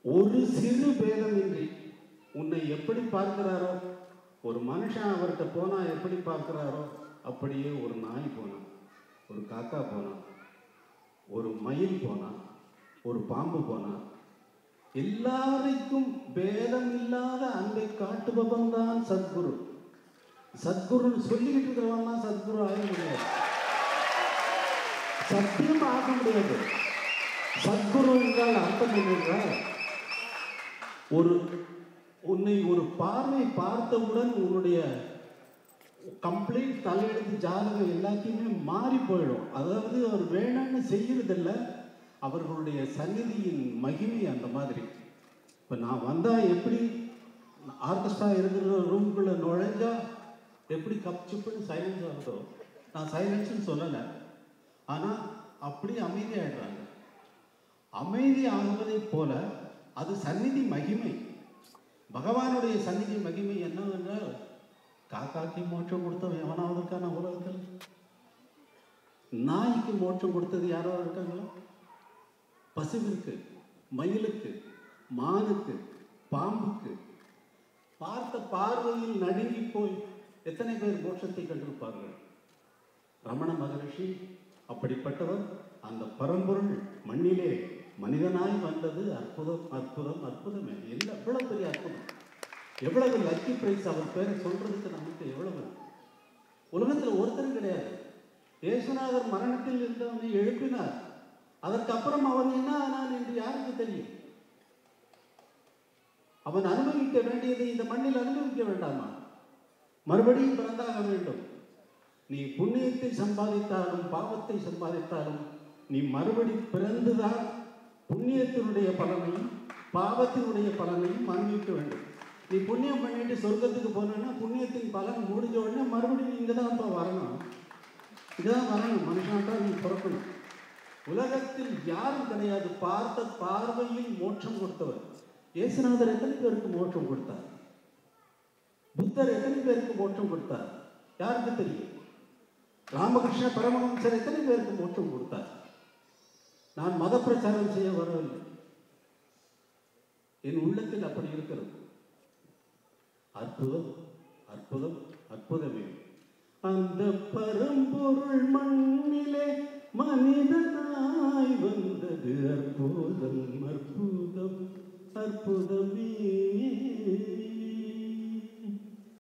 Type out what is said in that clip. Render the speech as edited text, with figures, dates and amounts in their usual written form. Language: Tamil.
ஒரு சிறு பேதமின்றி உன்னை எப்படி பார்க்கிறாரோ, ஒரு மனுஷன் அவர்கிட்ட போனா எப்படி பார்க்கிறாரோ அப்படியே ஒரு நாய் போனான், ஒரு காக்கா போனான், ஒரு மயில் போனான், ஒரு பாம்பு போனான். எல்லாருக்கும் பேதம் இல்லாத அன்பை காட்டுபவன் தான் சத்குரு. சத்குருன்னு சொல்லிக்கிட்டு இருக்கிறவன் தான் சத்குரு ஆக முடியாது, சத்தியம் ஆக முடியாது. சத்குரு என்றால் அர்த்தம் என்னென்றால், உன்னை ஒரு பார்வை பார்த்தவுடன் உன்னுடைய கம்ப்ளீட் தலையெழுத்து ஜாதகம் எல்லாத்தையுமே மாறி போயிடும். அதாவது அவர் வேணும்னு செய்யறதில்ல, அவர்களுடைய சந்நிதியின் மகிமை அந்த மாதிரி. இப்போ நான் வந்தால் எப்படி ஆர்கெஸ்ட்ரா இருக்கிற ரூம்குள்ளே நுழைஞ்சா எப்படி கப்சிப்புன்னு சைலன்ஸ் ஆகுதோ, நான் சைலன்ஸ்ன்னு சொல்லலை, ஆனால் அப்படி அமைதியாகிடுறாங்க. அமைதி ஆகுவதை போல அது சந்நிதி மகிமை. பகவானுடைய சந்நிதி மகிமை என்னவென்றால், காக்காக்கு மோட்சம் கொடுத்தவன் எவனாவது இருக்கான உலகத்தில்? நாய்க்கு மோட்சம் கொடுத்தது யாராவது இருக்காங்களா? பசுவிற்கு, மயிலுக்கு, மானுக்கு, பாம்புக்கு பார்த்த பார்வையில் நடுங்கி போய் எத்தனை பேர் மோட்சத்தை கண்டிருப்பார்கள்? ரமண மகரிஷி அப்படிப்பட்டவர். அந்த பரம்பொருள் மண்ணிலே மனிதனாய் வந்தது அற்புதம், அற்புதம், அற்புதமே. எவ்வளவு பெரிய அற்புதம், எவ்வளவு லக்கி பிரைஸ். அவர் பேரை சொல்றதுக்கு நமக்கு எவ்வளவு. உலகத்தில் ஒருத்தரும் கிடையாது. இயேசுநாதர் மரணத்தில் இருந்தவனை எழுப்பினார், அதற்கப்புறம் அவன் என்ன ஆனான் என்று யாருக்கு தெரியும்? அவன் அனுபவிக்க வேண்டியதை இந்த மண்ணில் அனுபவிக்க வேண்டாமா? மறுபடியும் பிறந்தாக வேண்டும். நீ புண்ணியத்தை சம்பாதித்தாலும் பாவத்தை சம்பாதித்தாலும் நீ மறுபடி பிறந்துதான் புண்ணியத்தினுடைய பலனையும் பாவத்தினுடைய பலனையும் அனுபவிக்க வேண்டும். நீ புண்ணியம் பண்ணிட்டு சொர்க்கத்துக்கு போனேன்னா புண்ணியத்தின் பலன் முடிஞ்ச உடனே மறுபடியும் இங்கே தான் இப்போ வரணும், இதுதான் வரணும், மனுஷனாத்தான் நீ பிறக்கணும். உலகத்தில் யாரும் கிடையாது பார்த்த பார்வையில் மோட்சம் கொடுத்தவர். இயேசுநாதர் எத்தனை பேருக்கு மோட்சம் கொடுத்தார்? புத்தர் எத்தனை பேருக்கு மோட்சம் கொடுத்தார்? யாருக்கு தெரியும்? ராமகிருஷ்ண பரமஹம்சர் எத்தனை பேருக்கு மோட்சம் கொடுத்தார்? நான் மத பிரச்சாரம் செய்ய வரவில்லை, என் உள்ளத்தில் அப்படி இருக்கிறது. அற்புதம், அற்புதம், அற்புதமே. அந்த பரம்பொருள் மண்ணிலே மனிதனாய் வந்தது அற்புதம், அற்புதம், அற்புதமே.